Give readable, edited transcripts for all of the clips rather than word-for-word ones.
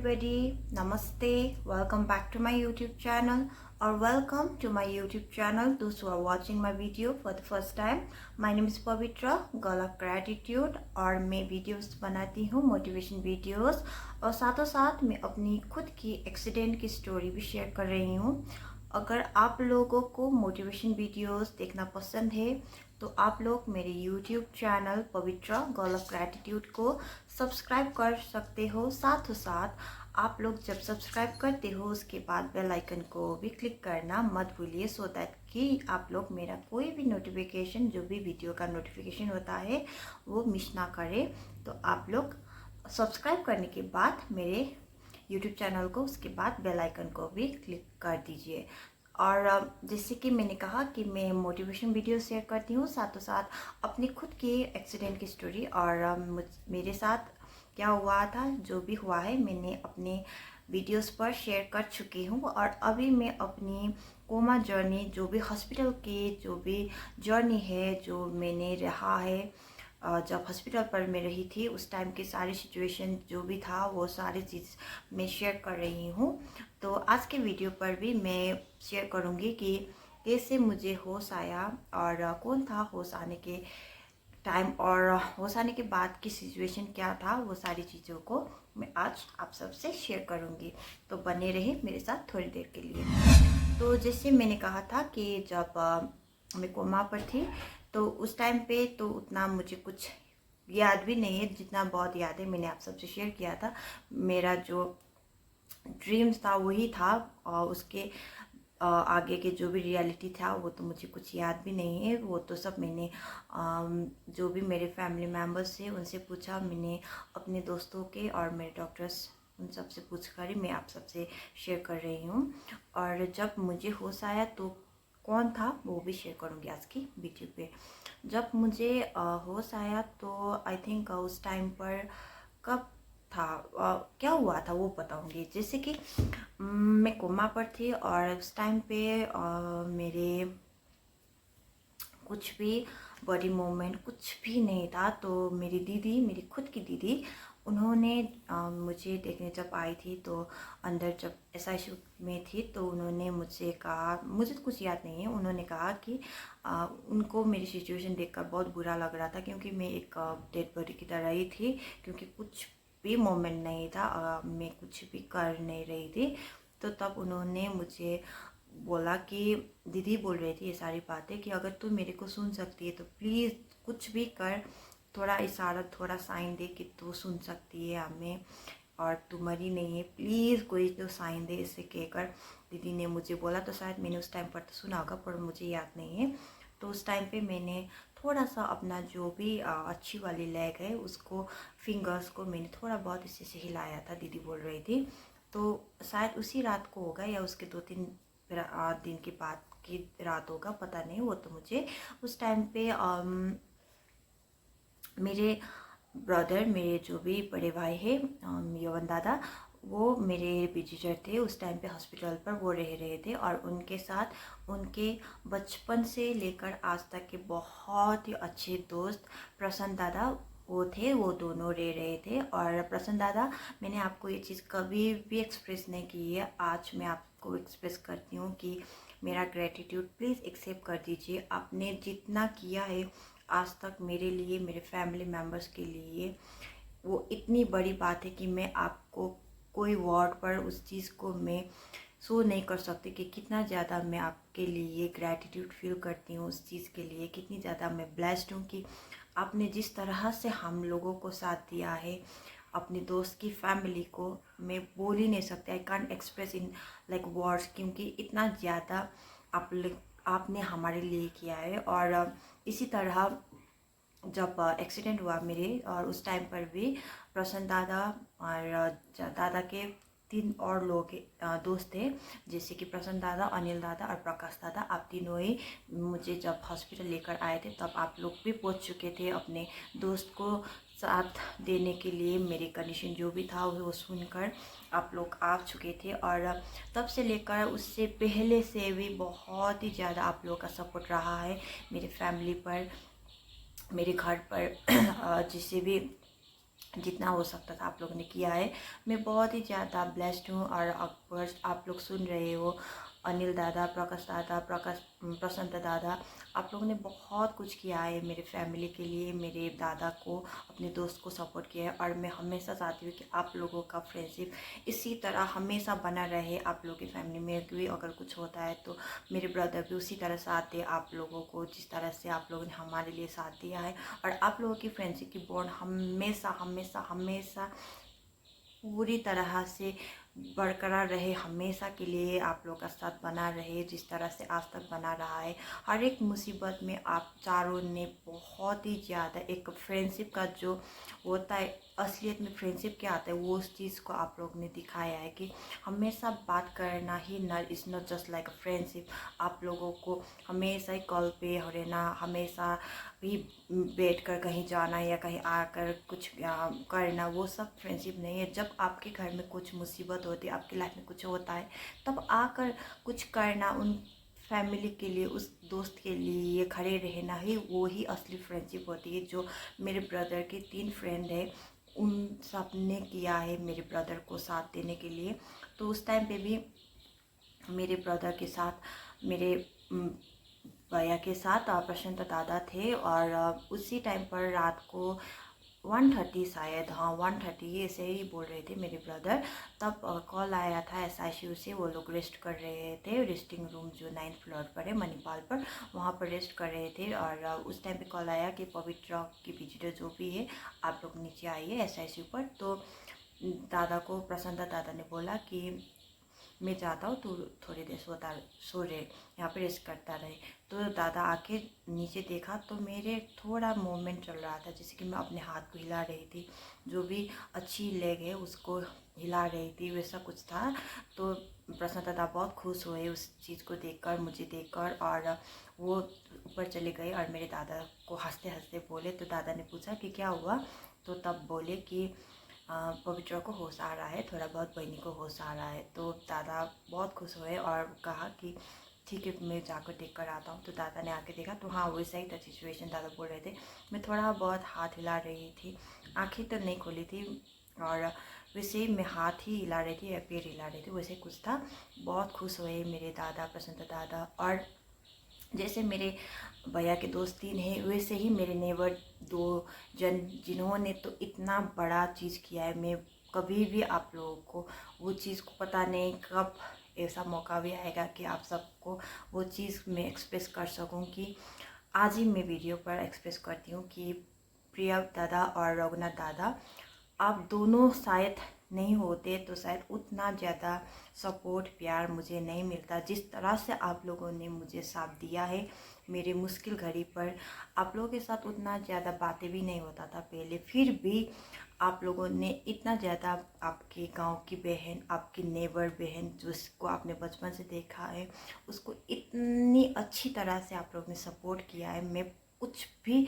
everybody, Namaste, welcome back to my YouTube channel or welcome to my YouTube channel. Those who are watching my video for the first time, my name is Pavitra, girl of gratitude और मैं videos बनाती हूँ motivation videos और साथों साथ मैं अपनी खुद की एक्सीडेंट की स्टोरी भी शेयर कर रही हूँ। अगर आप लोगों को मोटिवेशन वीडियोस देखना पसंद है तो आप लोग मेरे YouTube channel Pavitra girl of gratitude को सब्सक्राइब कर सकते हो। साथ ही साथ आप लोग जब सब्सक्राइब करते हो उसके बाद बेल आइकन को भी क्लिक करना मत भूलिए, सो दैट कि आप लोग मेरा कोई भी नोटिफिकेशन, जो भी वीडियो का नोटिफिकेशन होता है वो मिस ना करे। तो आप लोग सब्सक्राइब करने के बाद मेरे YouTube चैनल को, उसके बाद बेल आइकन को भी क्लिक कर दीजिए। और जैसे कि मैंने कहा कि मैं मोटिवेशन वीडियो शेयर करती हूँ, साथों साथ अपनी खुद की एक्सीडेंट की स्टोरी और मेरे साथ क्या हुआ था, जो भी हुआ है मैंने अपने वीडियोस पर शेयर कर चुकी हूँ। और अभी मैं अपनी कोमा जर्नी, जो भी हॉस्पिटल की जो भी जर्नी है, जो मैंने रहा है जब हॉस्पिटल पर मैं रही थी उस टाइम की सारी सिचुएशन जो भी था वो सारी चीज़ मैं शेयर कर रही हूँ। तो आज के वीडियो पर भी मैं शेयर करूँगी कि कैसे मुझे होश आया और कौन था होश आने के टाइम और होश आने के बाद की सिचुएशन क्या था, वो सारी चीज़ों को मैं आज आप सबसे शेयर करूँगी। तो बने रहे मेरे साथ थोड़ी देर के लिए। तो जैसे मैंने कहा था कि जब मैं कोमा पर थी तो उस टाइम पे तो उतना मुझे कुछ याद भी नहीं है, जितना बहुत याद है मैंने आप सबसे शेयर किया था। मेरा जो ड्रीम्स था वही था और उसके आगे के जो भी रियलिटी था वो तो मुझे कुछ याद भी नहीं है। वो तो सब मैंने जो भी मेरे फैमिली मेम्बर्स थे उनसे पूछा, मैंने अपने दोस्तों के और मेरे डॉक्टर्स उन सब से पूछ कर ही मैं आप सबसे शेयर कर रही हूँ। और जब मुझे होश आया तो कौन था वो भी शेयर करूँगी आज की वीडियो पे। जब मुझे होश आया तो आई थिंक उस टाइम पर कब था, क्या हुआ था वो बताऊंगी। जैसे कि मैं कोमा पर थी और उस टाइम पे मेरे कुछ भी बॉडी मूवमेंट कुछ भी नहीं था। तो मेरी दीदी, मेरी खुद की दीदी, उन्होंने मुझे देखने जब आई थी तो अंदर जब SICU में थी तो उन्होंने मुझसे कहा, मुझे तो कुछ याद नहीं है, उन्होंने कहा कि उनको मेरी सिचुएशन देखकर बहुत बुरा लग रहा था क्योंकि मैं एक डेड बॉडी की तरह ही थी, क्योंकि कुछ भी मोमेंट नहीं था, मैं कुछ भी कर नहीं रही थी। तो तब उन्होंने मुझे बोला कि दीदी बोल रही थी ये सारी बातें कि अगर तू मेरे को सुन सकती है तो प्लीज़ कुछ भी कर, थोड़ा इशारा, थोड़ा साइन दे कि तू सुन सकती है हमें और तू मरी नहीं है, प्लीज़ कोई तो साइन दे। इसे कहकर दीदी ने मुझे बोला। तो शायद मैंने उस टाइम पर तो सुना होगा पर मुझे याद नहीं है। तो उस टाइम पे मैंने थोड़ा सा अपना जो भी अच्छी वाली लेग है उसको, फिंगर्स को मैंने थोड़ा बहुत इसी से हिलाया था, दीदी बोल रही थी। तो शायद उसी रात को होगा या उसके 2-3 दिन के बाद की रात होगा, पता नहीं। वो तो मुझे उस टाइम पे मेरे ब्रदर, मेरे जो भी बड़े भाई है यवन दादा, वो मेरे विजिटर थे उस टाइम पे हॉस्पिटल पर, वो रह रहे थे। और उनके साथ उनके बचपन से लेकर आज तक के बहुत ही अच्छे दोस्त प्रसन्न दादा वो थे, वो दोनों रह रहे थे। और प्रसन्न दादा, मैंने आपको ये चीज़ कभी भी एक्सप्रेस नहीं की है, आज मैं आपको एक्सप्रेस करती हूँ कि मेरा ग्रेटिट्यूड प्लीज़ एक्सेप्ट कर दीजिए। आपने जितना किया है आज तक मेरे लिए, मेरे फैमिली मेम्बर्स के लिए, वो इतनी बड़ी बात है कि मैं आपको कोई वर्ड पर उस चीज़ को मैं शो नहीं कर सकती कि कितना ज़्यादा मैं आपके लिए ग्रैटिट्यूड फील करती हूँ उस चीज़ के लिए। कितनी ज़्यादा मैं ब्लेस्ड हूँ कि आपने जिस तरह से हम लोगों को साथ दिया है, अपने दोस्त की फैमिली को, मैं बोल ही नहीं सकती, I can't express in like words, क्योंकि इतना ज़्यादा आपने हमारे लिए किया है। और इसी तरह जब एक्सीडेंट हुआ मेरे, और उस टाइम पर भी प्रसन्न दादा और दादा के 3 और लोग दोस्त थे, जैसे कि प्रसन्न दादा, अनिल दादा और प्रकाश दादा। आप तीनों ही मुझे जब हॉस्पिटल लेकर आए थे तब आप लोग भी पहुंच चुके थे अपने दोस्त को साथ देने के लिए। मेरी कंडीशन जो भी था वो सुनकर आप लोग आ चुके थे। और तब से लेकर उससे पहले से भी बहुत ही ज़्यादा आप लोगों का सपोर्ट रहा है मेरे फैमिली पर, मेरे घर पर जिसे भी जितना हो सकता था आप लोगों ने किया है। मैं बहुत ही ज़्यादा ब्लेस्ड हूँ। और ऑफकोर्स आप लोग सुन रहे हो, अनिल दादा, प्रशांत दादा, आप लोगों ने बहुत कुछ किया है मेरे फैमिली के लिए, मेरे दादा को, अपने दोस्त को सपोर्ट किया है। और मैं हमेशा चाहती हूँ कि आप लोगों का फ्रेंडशिप इसी तरह हमेशा बना रहे आप लोगों की फैमिली में। भी अगर कुछ होता है तो मेरे ब्रदर भी उसी तरह साथ दे आप लोगों को, जिस तरह से आप लोगों ने हमारे लिए साथ दिया है। और आप लोगों की फ्रेंडशिप की बॉन्ड हमेशा हमेशा हमेशा पूरी तरह से बरकरार रहे, हमेशा के लिए आप लोग का साथ बना रहे, जिस तरह से आज तक बना रहा है। हर एक मुसीबत में आप चारों ने बहुत ही ज़्यादा एक फ्रेंडशिप का जो होता है, असलियत में फ्रेंडशिप क्या आता है, वो उस चीज़ को आप लोग ने दिखाया है कि हमेशा बात करना he is not just like a friendship. आप लोगों को हमेशा ही कॉल पे रहना, हमेशा भी बैठ कर कहीं जाना या कहीं आकर कुछ करना, वो सब फ्रेंडशिप नहीं है। जब आपके घर में कुछ मुसीबत होती है, आपकी लाइफ में कुछ होता है, तब आकर कुछ करना, उन फैमिली के लिए, उस दोस्त के लिए खड़े रहना ही वो ही असली फ्रेंडशिप होती है। जो मेरे ब्रदर के 3 फ्रेंड है, उन सब ने किया है मेरे ब्रदर को साथ देने के लिए। तो उस टाइम पे भी मेरे ब्रदर के साथ मेरे भैया के साथ प्रशांत दादा थे। और उसी टाइम पर रात को 1:30 शायद, हाँ 1:30 ऐसे ही बोल रहे थे मेरे ब्रदर। तब कॉल आया था एसआईसीयू से, वो लोग रेस्ट कर रहे थे, रेस्टिंग रूम जो 9th फ्लोर पर है मणिपाल पर, वहाँ पर रेस्ट कर रहे थे। और उस टाइम पे कॉल आया कि पवित्रा की विजिटर जो भी है, आप लोग नीचे आइए एसआईसीयू पर। तो दादा को, प्रसन्न दादा ने बोला कि मैं चाहता हूँ तू थोड़ी देर सो रहे, यहाँ पे रेस्ट करता रहे। तो दादा आके नीचे देखा तो मेरे थोड़ा मूवमेंट चल रहा था, जैसे कि मैं अपने हाथ को हिला रही थी, जो भी अच्छी लेग है उसको हिला रही थी, वैसा कुछ था। तो प्रसन्न दादा बहुत खुश हुए उस चीज़ को देखकर, मुझे देखकर, और वो ऊपर चले गए और मेरे दादा को हंसते हंसते बोले। तो दादा ने पूछा कि क्या हुआ, तो तब बोले कि पवित्रा को होश आ रहा है, थोड़ा बहुत बहनी को होश आ रहा है। तो दादा बहुत खुश हुए और कहा कि ठीक है मैं जाकर देख कर आता हूँ। तो दादा ने आके देखा तो हाँ वैसा ही था सिचुएशन। दादा बोल रहे थे मैं थोड़ा बहुत हाथ हिला रही थी, आँखें तो नहीं खोली थी, और वैसे ही मैं हाथ ही हिला रही थी या पैर हिला रही थी, वैसे कुछ था। बहुत खुश हुए मेरे दादा, प्रसन्न दादा। और जैसे मेरे भैया के दोस्त 3 हैं, वैसे ही मेरे नेबर 2 जन, जिन्होंने तो इतना बड़ा चीज़ किया है। मैं कभी भी आप लोगों को वो चीज़ को, पता नहीं कब ऐसा मौका भी आएगा कि आप सबको वो चीज़ मैं एक्सप्रेस कर सकूं, कि आज ही मैं वीडियो पर एक्सप्रेस करती हूँ कि प्रिया दादा और रघुनाथ दादा, आप दोनों शायद नहीं होते तो शायद उतना ज़्यादा सपोर्ट प्यार मुझे नहीं मिलता, जिस तरह से आप लोगों ने मुझे साथ दिया है मेरे मुश्किल घड़ी पर। आप लोगों के साथ उतना ज़्यादा बातें भी नहीं होता था पहले, फिर भी आप लोगों ने इतना ज़्यादा, आपके गांव की बहन, आपकी नेबर बहन जिसको आपने बचपन से देखा है, उसको इतनी अच्छी तरह से आप लोगों ने सपोर्ट किया है। मैं कुछ भी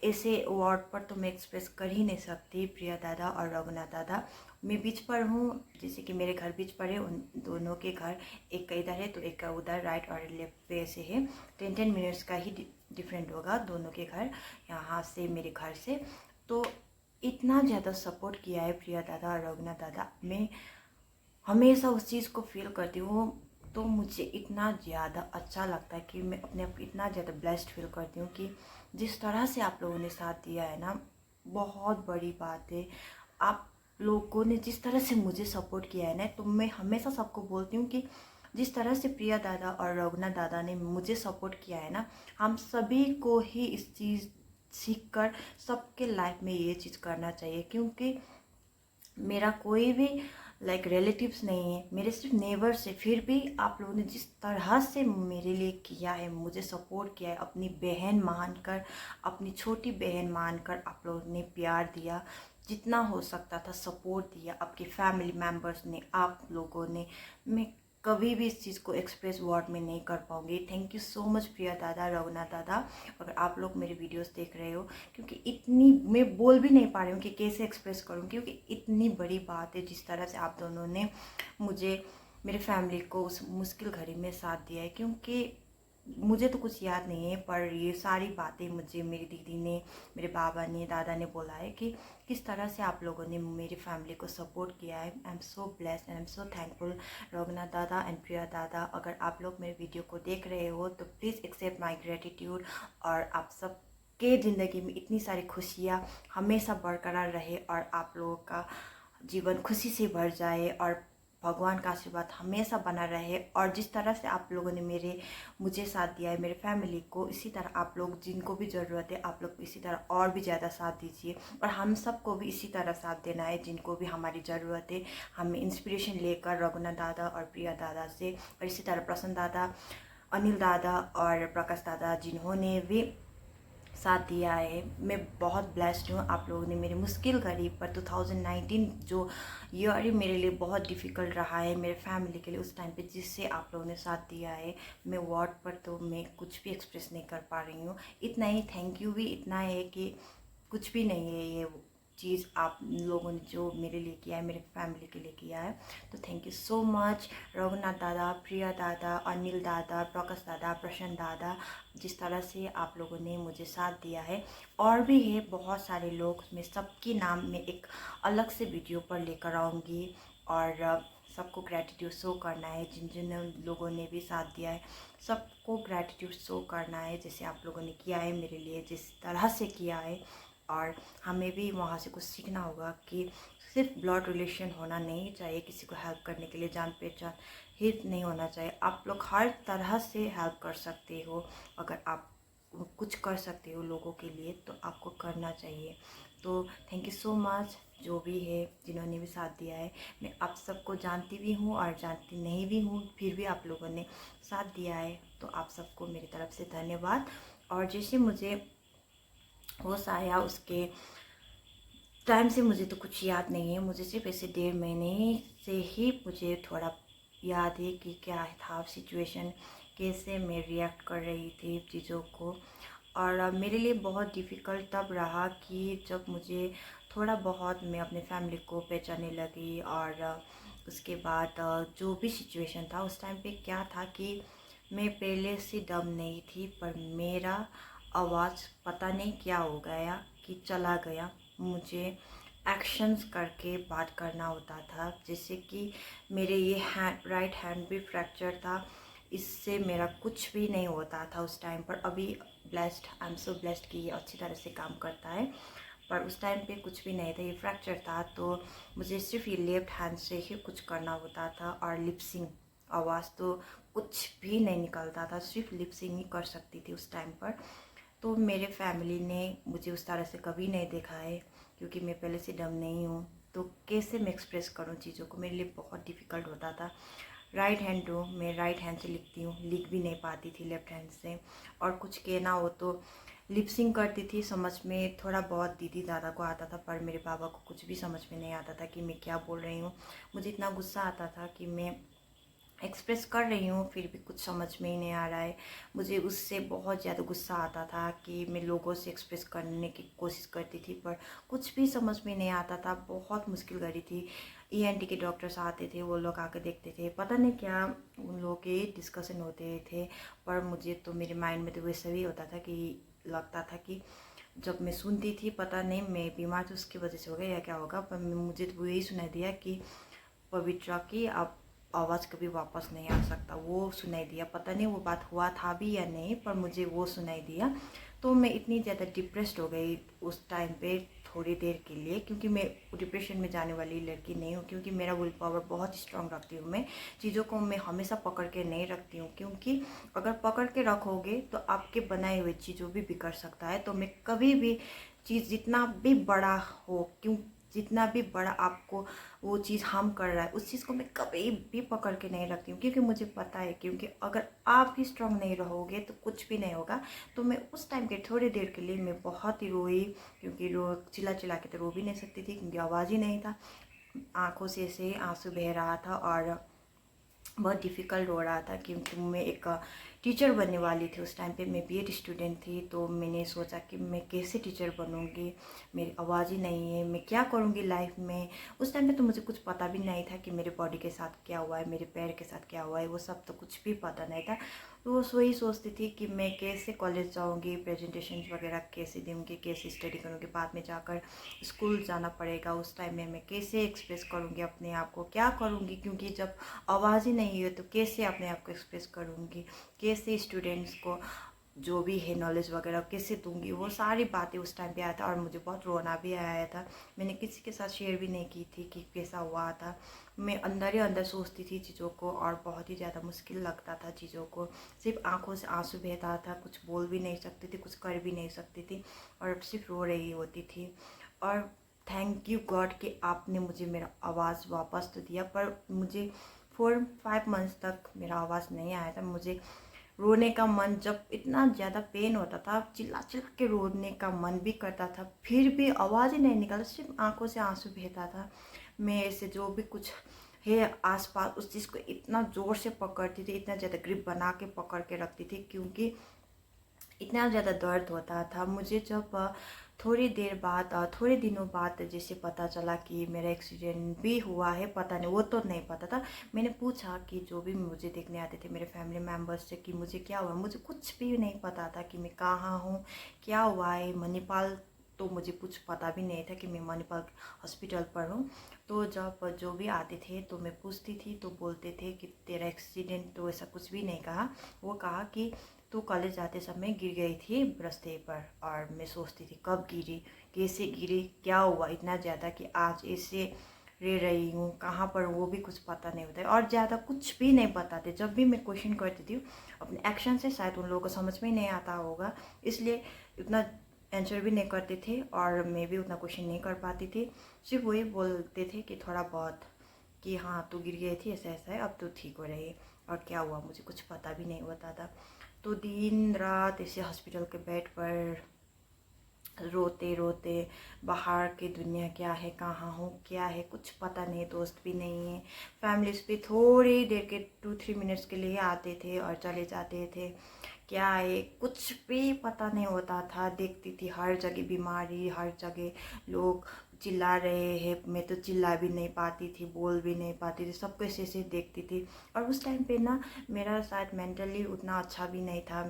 ऐसे वर्ड पर तो मैं एक्सप्रेस कर ही नहीं सकती। प्रिया दादा और रघुनाथ दादा, मैं बीच पर हूँ, जैसे कि मेरे घर बीच पर है, उन दोनों के घर एक का इधर है तो एक का उधर, राइट और लेफ्ट पे ऐसे है। 10 मिनट्स का ही डिफरेंट होगा दोनों के घर, यहाँ से मेरे घर से। तो इतना ज़्यादा सपोर्ट किया है प्रिया दादा और रघुनाथ दादा, मैं हमेशा उस चीज़ को फील करती हूँ। तो मुझे इतना ज़्यादा अच्छा लगता है कि मैं अपने आप इतना ज़्यादा ब्लेस्ड फील करती हूँ कि जिस तरह से आप लोगों ने साथ दिया है ना, बहुत बड़ी बात है। आप लोगों ने जिस तरह से मुझे सपोर्ट किया है ना, तो मैं हमेशा सबको बोलती हूँ कि जिस तरह से प्रिया दादा और रघुनाथ दादा ने मुझे सपोर्ट किया है ना, हम सभी को ही इस चीज़ सीख कर सबके लाइफ में ये चीज़ करना चाहिए। क्योंकि मेरा कोई भी लाइक रिलेटिव्स नहीं है, मेरे सिर्फ नेबर्स है, फिर भी आप लोगों ने जिस तरह से मेरे लिए किया है, मुझे सपोर्ट किया है, अपनी बहन मानकर, अपनी छोटी बहन मानकर आप लोगों ने प्यार दिया, जितना हो सकता था सपोर्ट दिया, आपके फैमिली मेम्बर्स ने, आप लोगों ने, मैं कभी भी इस चीज़ को एक्सप्रेस वर्ड में नहीं कर पाऊँगी। थैंक यू सो मच प्रिया दादा, रघुनाथ दादा, अगर आप लोग मेरे वीडियोस देख रहे हो, क्योंकि इतनी मैं बोल भी नहीं पा रही हूँ कि कैसे एक्सप्रेस करूँ, क्योंकि इतनी बड़ी बात है जिस तरह से आप दोनों ने मुझे, मेरे फैमिली को उस मुश्किल घड़ी में साथ दिया है। क्योंकि मुझे तो कुछ याद नहीं है, पर ये सारी बातें मुझे मेरी दीदी ने, मेरे बाबा ने, दादा ने बोला है कि किस तरह से आप लोगों ने मेरी फैमिली को सपोर्ट किया है। I am so blessed and I am so thankful. Raghunath दादा एंड प्रिया दादा, अगर आप लोग मेरे वीडियो को देख रहे हो तो प्लीज़ एक्सेप्ट माई ग्रेटिट्यूड, और आप सब के ज़िंदगी में इतनी सारी खुशियाँ हमेशा बरकरार रहे और आप लोगों का जीवन खुशी से भर जाए और भगवान का आशीर्वाद हमेशा बना रहे। और जिस तरह से आप लोगों ने मुझे साथ दिया है, मेरे फैमिली को, इसी तरह आप लोग जिनको भी ज़रूरत है आप लोग इसी तरह और भी ज़्यादा साथ दीजिए। और हम सबको भी इसी तरह साथ देना है, जिनको भी हमारी ज़रूरत है। हमें इंस्पिरेशन लेकर रघुनाथ दादा और प्रिया दादा से, और इसी तरह प्रसन्न दादा, अनिल दादा और प्रकाश दादा जिन्होंने भी साथ दिया है। मैं बहुत ब्लेस्ड हूँ। आप लोगों ने मेरी मुश्किल घड़ी पर 2019 जो ईयर मेरे लिए बहुत डिफ़िकल्ट रहा है मेरे फैमिली के लिए, उस टाइम पे जिससे आप लोगों ने साथ दिया है, मैं वर्ड पर तो मैं कुछ भी एक्सप्रेस नहीं कर पा रही हूँ। इतना ही थैंक यू भी इतना है कि कुछ भी नहीं है ये चीज़ आप लोगों ने जो मेरे लिए किया है, मेरे फैमिली के लिए किया है। तो thank you so much Raghunath दादा, प्रिया दादा, अनिल दादा, प्रकाश दादा, प्रशांत दादा, जिस तरह से आप लोगों ने मुझे साथ दिया है। और भी है बहुत सारे लोग, मैं सबके नाम में एक अलग से वीडियो पर लेकर आऊँगी, और सबको ग्रैटिट्यूड शो करना है। जिन जिन लोगों ने भी साथ दिया है सबको ग्रैटिट्यूड शो करना है, जैसे आप लोगों ने किया है मेरे लिए, जिस तरह से किया है। और हमें भी वहाँ से कुछ सीखना होगा कि सिर्फ ब्लड रिलेशन होना नहीं चाहिए, किसी को हेल्प करने के लिए जान पहचान ही नहीं होना चाहिए। आप लोग हर तरह से हेल्प कर सकते हो। अगर आप कुछ कर सकते हो लोगों के लिए तो आपको करना चाहिए। तो थैंक यू सो मच जो भी है, जिन्होंने भी साथ दिया है। मैं आप सबको जानती भी हूँ और जानती नहीं भी हूँ, फिर भी आप लोगों ने साथ दिया है, तो आप सबको मेरी तरफ से धन्यवाद। और जैसे मुझे होश आया उसके टाइम से मुझे तो कुछ याद नहीं है, मुझे सिर्फ ऐसे 1.5 महीने से ही मुझे थोड़ा याद है कि क्या था सिचुएशन, कैसे मैं रिएक्ट कर रही थी चीज़ों को। और मेरे लिए बहुत डिफ़िकल्ट तब रहा कि जब मुझे थोड़ा बहुत मैं अपने फैमिली को पहचानने लगी। और उसके बाद जो भी सिचुएशन था उस टाइम पे क्या था कि मैं पहले से दम नहीं थी, पर मेरा आवाज़ पता नहीं क्या हो गया कि चला गया। मुझे एक्शंस करके बात करना होता था, जैसे कि मेरे ये राइट हैंड भी फ्रैक्चर था, इससे मेरा कुछ भी नहीं होता था उस टाइम पर। अभी blessed, I am so blessed कि ये अच्छी तरह से काम करता है, पर उस टाइम पे कुछ भी नहीं था, ये फ्रैक्चर था। तो मुझे सिर्फ ये लेफ्ट हैंड से ही कुछ करना होता था, और लिपसिंग आवाज़ तो कुछ भी नहीं निकलता था, सिर्फ लिपसिंग ही कर सकती थी उस टाइम पर। तो मेरे फैमिली ने मुझे उस तरह से कभी नहीं देखा है, क्योंकि मैं पहले से डम नहीं हूँ। तो कैसे मैं एक्सप्रेस करूँ चीज़ों को, मेरे लिए बहुत डिफ़िकल्ट होता था। राइट हैंड हूँ मैं, राइट हैंड से लिखती हूँ, लिख भी नहीं पाती थी लेफ्ट हैंड से। और कुछ कहना हो तो लिपसिंग करती थी, समझ में थोड़ा बहुत दीदी दादा को आता था, पर मेरे पापा को कुछ भी समझ में नहीं आता था कि मैं क्या बोल रही हूँ। मुझे इतना गुस्सा आता था कि मैं एक्सप्रेस कर रही हूँ फिर भी कुछ समझ में ही नहीं आ रहा है। मुझे उससे बहुत ज़्यादा गुस्सा आता था कि मैं लोगों से एक्सप्रेस करने की कोशिश करती थी, पर कुछ भी समझ में नहीं आता था। बहुत मुश्किल घड़ी थी। ईएनटी के डॉक्टर्स आते थे, वो लोग आकर देखते थे, पता नहीं क्या उन लोगों के डिस्कशन होते थे, पर मुझे तो मेरे माइंड में तो वैसा भी होता था कि लगता था कि जब मैं सुनती थी, पता नहीं मैं बीमार थी उसकी वजह से हो गया या क्या होगा, पर मुझे तो यही सुनाई दिया कि पवित्रा की अब आवाज़ कभी वापस नहीं आ सकता, वो सुनाई दिया। पता नहीं वो बात हुआ था भी या नहीं, पर मुझे वो सुनाई दिया। तो मैं इतनी ज़्यादा डिप्रेस्ड हो गई उस टाइम पे थोड़ी देर के लिए, क्योंकि मैं डिप्रेशन में जाने वाली लड़की नहीं हूँ, क्योंकि मेरा विल पावर बहुत स्ट्रांग रखती हूँ मैं। चीज़ों को मैं हमेशा पकड़ के नहीं रखती हूँ, क्योंकि अगर पकड़ के रखोगे तो आपके बनाए हुए चीज़ों भी बिगड़ सकता है। तो मैं कभी भी चीज़ जितना भी बड़ा हो, जितना भी बड़ा आपको वो चीज़ हार्म कर रहा है, उस चीज़ को मैं कभी भी पकड़ के नहीं रखती हूँ, क्योंकि मुझे पता है, क्योंकि अगर आप ही स्ट्रांग नहीं रहोगे तो कुछ भी नहीं होगा। तो मैं उस टाइम के थोड़ी देर के लिए मैं बहुत ही रोई, क्योंकि चिल्ला चिल्ला के तो रो भी नहीं सकती थी, क्योंकि आवाज़ ही नहीं था। आँखों से आंसू बह रहा था और बहुत डिफ़िकल्ट हो रहा था, क्योंकि मैं एक टीचर बनने वाली थी। उस टाइम पे मैं बीएड स्टूडेंट थी, तो मैंने सोचा कि मैं कैसे टीचर बनूंगी, मेरी आवाज़ ही नहीं है, मैं क्या करूंगी लाइफ में। उस टाइम पे तो मुझे कुछ पता भी नहीं था कि मेरे बॉडी के साथ क्या हुआ है, मेरे पैर के साथ क्या हुआ है, वो सब तो कुछ भी पता नहीं था। तो वही सोचती थी कि मैं कैसे कॉलेज जाऊंगी, प्रेजेंटेशन वगैरह कैसे दूंगी, कैसे स्टडी करूंगी, बाद में जाकर स्कूल जाना पड़ेगा, उस टाइम में मैं कैसे एक्सप्रेस करूंगी अपने आप को, क्या करूंगी, क्योंकि जब आवाज़ ही नहीं है तो कैसे अपने आप को एक्सप्रेस करूंगी, कैसे स्टूडेंट्स को जो भी है नॉलेज वगैरह कैसे दूंगी। वो सारी बातें उस टाइम पे आया था और मुझे बहुत रोना भी आया था। मैंने किसी के साथ शेयर भी नहीं की थी कि कैसा हुआ था। मैं अंदर ही अंदर सोचती थी चीज़ों को और बहुत ही ज़्यादा मुश्किल लगता था चीज़ों को। सिर्फ आंखों से आंसू बहता था, कुछ बोल भी नहीं सकती थी, कुछ कर भी नहीं सकती थी और सिर्फ रो रही होती थी। और थैंक यू गॉड कि आपने मुझे मेरा आवाज़ वापस तो दिया, पर मुझे 4-5 मंथ्स तक मेरा आवाज़ नहीं आया था। मुझे रोने का मन, जब इतना ज़्यादा पेन होता था, चिल्ला चिल्ला के रोने का मन भी करता था, फिर भी आवाज़ ही नहीं निकलता, सिर्फ आंखों से आंसू बहता था। मैं ऐसे जो भी कुछ है आसपास उस चीज़ को इतना ज़ोर से पकड़ती थी, इतना ज़्यादा ग्रिप बना के पकड़ के रखती थी, क्योंकि इतना ज़्यादा दर्द होता था मुझे। जब थोड़ी देर बाद, थोड़े दिनों बाद जैसे पता चला कि मेरा एक्सीडेंट भी हुआ है, पता नहीं, वो तो नहीं पता था। मैंने पूछा कि जो भी मुझे देखने आते थे मेरे फैमिली मेम्बर्स से कि मुझे क्या हुआ। मुझे कुछ भी नहीं पता था कि मैं कहाँ हूँ, क्या हुआ है। मणिपाल तो मुझे कुछ पता भी नहीं था कि मैं मणिपाल हॉस्पिटल पर हूँ। तो जब जो भी आते थे तो मैं पूछती थी तो बोलते थे कि तेरा एक्सीडेंट, तो ऐसा कुछ भी नहीं कहा। वो कहा कि तो कॉलेज जाते समय गिर गई थी रास्ते पर। और मैं सोचती थी कब गिरी, कैसे गिरी, क्या हुआ इतना ज़्यादा कि आज ऐसे रह रही हूँ, कहाँ पर, वो भी कुछ पता नहीं होता है और ज़्यादा कुछ भी नहीं बताते। जब भी मैं क्वेश्चन करती थी अपने एक्शन से, शायद उन लोगों को समझ में नहीं आता होगा, इसलिए इतना आंसर भी नहीं करते थे और मैं भी उतना क्वेश्चन नहीं कर पाती थी। सिर्फ वही बोलते थे कि थोड़ा बहुत कि हाँ तू गिर गई थी, ऐसा ऐसा है, अब तो ठीक हो रही है। और क्या हुआ मुझे कुछ पता भी नहीं होता था। तो दिन रात ऐसे हॉस्पिटल के बेड पर रोते रोते, बाहर की दुनिया क्या है, कहाँ हूँ, क्या है, कुछ पता नहीं, दोस्त भी नहीं है। फैमिलीज भी थोड़ी देर के 2-3 मिनट्स के लिए आते थे और चले जाते थे। क्या है कुछ भी पता नहीं होता था। देखती थी हर जगह बीमारी, हर जगह लोग चिल्ला रहे हैं, मैं तो चिल्ला भी नहीं पाती थी, बोल भी नहीं पाती थी, सबको ऐसे ऐसे देखती थी। और उस टाइम पे ना मेरा शायद मेंटली उतना अच्छा भी नहीं था,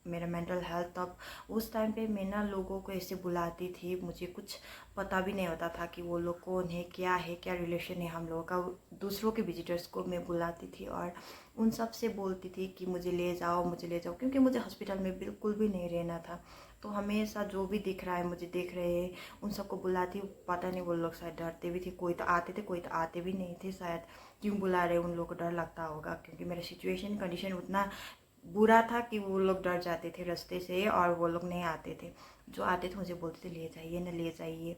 मेरा मेंटल हेल्थ। तब उस टाइम पे मैं ना लोगों को ऐसे बुलाती थी, मुझे कुछ पता भी नहीं होता था कि वो लोग कौन है, क्या रिलेशन है हम लोगों का। दूसरों के विजिटर्स को मैं बुलाती थी और उन सब से बोलती थी कि मुझे ले जाओ, मुझे ले जाओ, क्योंकि मुझे हॉस्पिटल में बिल्कुल भी नहीं रहना था। तो हमेशा जो भी दिख रहा है, मुझे देख रहे हैं, उन सबको बुलाती। पता नहीं वो लोग शायद डरते भी थे, कोई तो आते थे, कोई तो आते भी नहीं थे। शायद क्यों बुला रहे, उन लोगों को डर लगता होगा, क्योंकि मेरा सिचुएशन कंडीशन उतना बुरा था कि वो लोग डर जाते थे रास्ते से और वो लोग नहीं आते थे। जो आते थे मुझे बोलते थे ले जाइए ना, ले जाइए।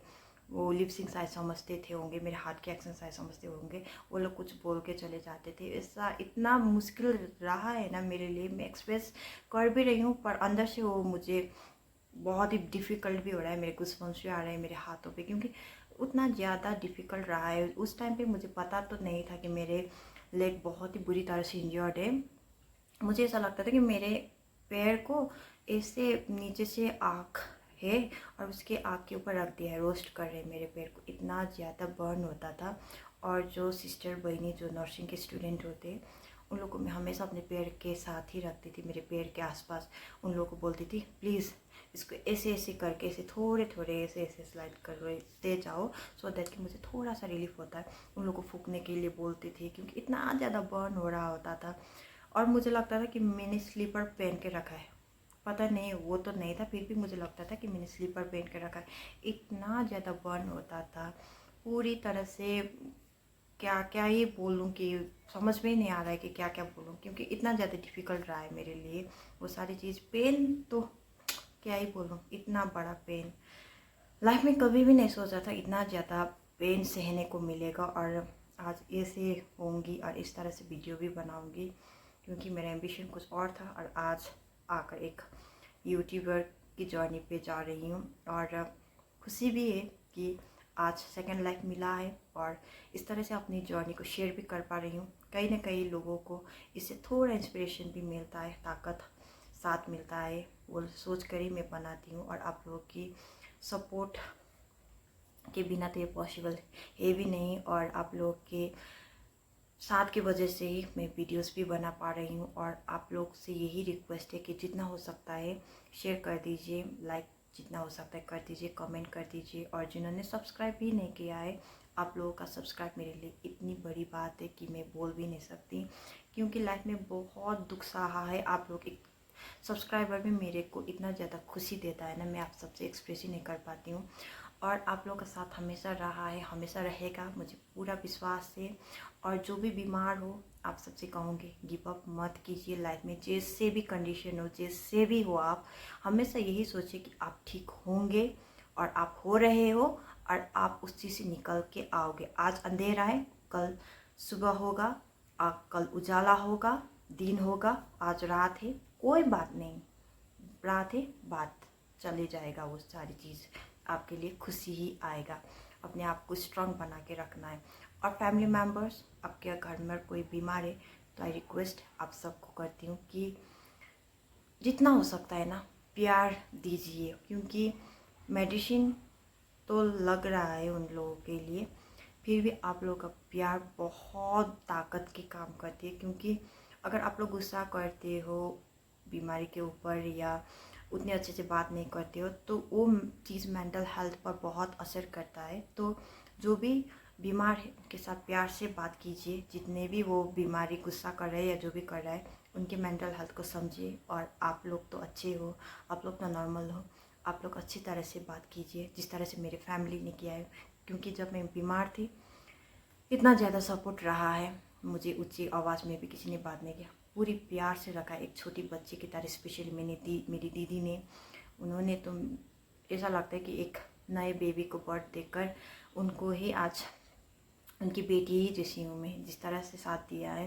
वो लिप सिंक शायद समझते थे होंगे, मेरे हाथ के एक्शन शायद समझते होंगे, वो लोग कुछ बोल के चले जाते थे। ऐसा इतना मुश्किल रहा है ना मेरे लिए, मैं एक्सप्रेस कर भी रही हूँ पर अंदर से वो मुझे बहुत ही डिफ़िकल्ट भी हो रहा है। मेरे गूज़बम्प्स भी आ रहे हैं मेरे हाथों पे, क्योंकि उतना ज़्यादा डिफ़िकल्ट रहा है। उस टाइम पे मुझे पता तो नहीं था कि मेरे लेग बहुत ही बुरी तरह से इंजर्ड है। मुझे ऐसा लगता था कि मेरे पैर को ऐसे नीचे से आँख है और उसके आँख के ऊपर रख दिया है, रोस्ट कर रहे हैं मेरे पैर को, इतना ज़्यादा बर्न होता था। और जो सिस्टर बहनी जो नर्सिंग के स्टूडेंट होते हैं, उन लोगों को मैं हमेशा अपने पैर के साथ ही रखती थी, मेरे पैर के आसपास। उन लोगों को बोलती थी प्लीज़ इसको ऐसे ऐसे करके, ऐसे थोड़े थोड़े ऐसे ऐसे स्लाइड करते जाओ, सो दैट कि मुझे थोड़ा सा रिलीफ होता है। उन लोगों को फूकने के लिए बोलती थी, क्योंकि इतना ज़्यादा बर्न हो रहा होता था। और मुझे लगता था कि मैंने स्लीपर पहन के रखा है, पता नहीं वो तो नहीं था, फिर भी मुझे लगता था कि मैंने स्लीपर पहन के रखा है। इतना ज़्यादा बर्न होता था पूरी तरह से, क्या क्या ही बोलूँ कि समझ में ही नहीं आ रहा है कि क्या क्या बोलूँ, क्योंकि इतना ज़्यादा डिफ़िकल्ट रहा है मेरे लिए वो सारी चीज़। पेन तो क्या ही बोलूँ, इतना बड़ा पेन लाइफ में कभी भी नहीं सोचा था इतना ज़्यादा पेन सहने को मिलेगा। और आज ऐसे होंगी और इस तरह से वीडियो भी बनाऊंगी, क्योंकि मेरा एम्बिशन कुछ और था और आज आकर एक यूट्यूबर की जर्नी पे जा रही हूँ। और खुशी भी है कि आज सेकंड लाइफ मिला है और इस तरह से अपनी जर्नी को शेयर भी कर पा रही हूँ। कहीं ना कहीं लोगों को इससे थोड़ा इंस्पिरेशन भी मिलता है, ताकत साथ मिलता है, वो सोच कर ही मैं बनाती हूँ। और आप लोगों की सपोर्ट के बिना तो ये पॉसिबल है भी नहीं। और आप लोग के साथ की वजह से ही मैं वीडियोस भी बना पा रही हूँ। और आप लोग से यही रिक्वेस्ट है कि जितना हो सकता है शेयर कर दीजिए, लाइक जितना हो सकता है कर दीजिए, कमेंट कर दीजिए। और जिन्होंने सब्सक्राइब भी नहीं किया है, आप लोगों का सब्सक्राइब मेरे लिए इतनी बड़ी बात है कि मैं बोल भी नहीं सकती, क्योंकि लाइफ में बहुत दुख सहा है। आप लोग एक सब्सक्राइबर भी मेरे को इतना ज़्यादा खुशी देता है ना, मैं आप सबसे एक्सप्रेस ही नहीं कर पाती हूँ। और आप लोगों का साथ हमेशा रहा है, हमेशा रहेगा, मुझे पूरा विश्वास है। और जो भी बीमार हो, आप सबसे कहूँगी गिव अप मत कीजिए लाइफ में। जैसे भी कंडीशन हो, जैसे भी हो, आप हमेशा यही सोचिए कि आप ठीक होंगे और आप हो रहे हो और आप उस चीज़ से निकल के आओगे। आज अंधेरा है, कल सुबह होगा, कल उजाला होगा, दिन होगा। आज रात है, कोई बात नहीं, रात है, बात चले जाएगा। वो सारी चीज़ आपके लिए खुशी ही आएगा। अपने आप को स्ट्रांग बना के रखना है। और फैमिली मेम्बर्स, आपके घर में कोई बीमार है तो आई रिक्वेस्ट आप सबको करती हूँ कि जितना हो सकता है ना प्यार दीजिए, क्योंकि मेडिसिन तो लग रहा है उन लोगों के लिए, फिर भी आप लोगों का प्यार बहुत ताकत के काम करती है। क्योंकि अगर आप लोग गुस्सा करते हो बीमारी के ऊपर या उतने अच्छे से बात नहीं करते हो, तो वो चीज़ मेंटल हेल्थ पर बहुत असर करता है। तो जो भी बीमार है उनके साथ प्यार से बात कीजिए। जितने भी वो बीमारी गुस्सा कर रहे हैं या जो भी कर रहा है, उनके मेंटल हेल्थ को समझिए। और आप लोग तो अच्छे हो, आप लोग तो नॉर्मल हो, आप लोग अच्छी तरह से बात कीजिए, जिस तरह से मेरे फैमिली ने किया है। क्योंकि जब मैं बीमार थी, इतना ज़्यादा सपोर्ट रहा है मुझे, ऊंची आवाज़ में भी किसी ने बात नहीं किया, पूरी प्यार से रखा। एक छोटी बच्ची की तरह स्पेशली मेरी दीदी ने, उन्होंने तो ऐसा लगता है कि एक नए बेबी को बर्थ देकर उनको ही आज उनकी बेटी ही जैसी हूँ मैं, जिस तरह से साथ दिया है।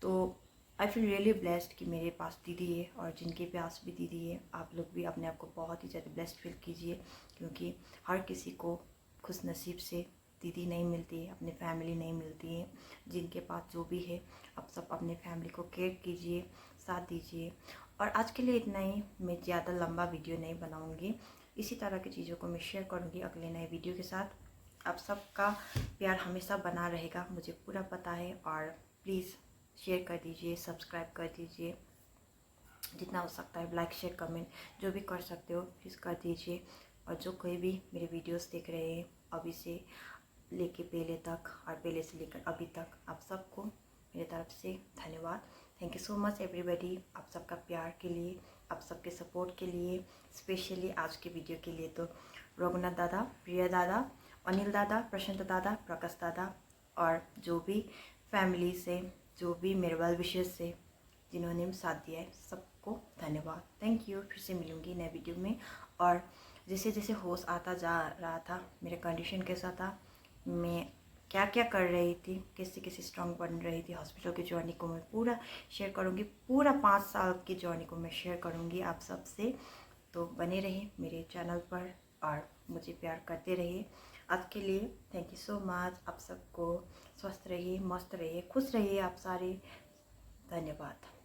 तो आई फील रियली ब्लेस्ड कि मेरे पास दीदी है, और जिनके पास भी दीदी है, आप लोग भी अपने आप को बहुत ही ज़्यादा ब्लेस्ड फील कीजिए। क्योंकि हर किसी को खुश नसीब से दीदी नहीं मिलती है, अपनी फैमिली नहीं मिलती है। जिनके पास जो भी है, आप सब अपने फैमिली को केयर कीजिए, साथ दीजिए। और आज के लिए इतना ही, मैं ज़्यादा लंबा वीडियो नहीं बनाऊँगी। इसी तरह की चीज़ों को मैं शेयर करूँगी अगले नए वीडियो के साथ। आप सबका प्यार हमेशा बना रहेगा, मुझे पूरा पता है। और प्लीज़ शेयर कर दीजिए, सब्सक्राइब कर दीजिए, जितना हो सकता है लाइक शेयर कमेंट जो भी कर सकते हो प्लीज़ कर दीजिए। और जो कोई भी मेरे वीडियोस देख रहे हैं अभी से लेके पहले तक और पहले से लेकर अभी तक, आप सबको मेरे तरफ से धन्यवाद। Thank you so much everybody, आप सबका प्यार के लिए, आप सबके सपोर्ट के लिए, स्पेशली आज के वीडियो के लिए तो रघुनाथ दादा, प्रिया दादा, अनिल दादा, प्रशांत दादा, प्रकाश दादा, और जो भी फैमिली से, जो भी मेरे वेल विशेस से जिन्होंने साथ दिया है, सबको धन्यवाद। Thank you. फिर से मिलूँगी नए वीडियो में। और जैसे जैसे होश आता जा रहा था, मेरे कंडीशन कैसा था, मैं क्या क्या कर रही थी, कैसे कैसे स्ट्रांग बन रही थी, हॉस्पिटल की जर्नी को मैं पूरा शेयर करूँगी। पूरा 5 साल की जर्नी को मैं शेयर करूँगी आप सबसे। तो बने रहिए मेरे चैनल पर और मुझे प्यार करते रहिए। आज के लिए थैंक यू सो मच। आप सबको स्वस्थ रहिए, मस्त रहिए, खुश रहिए आप सारे। धन्यवाद।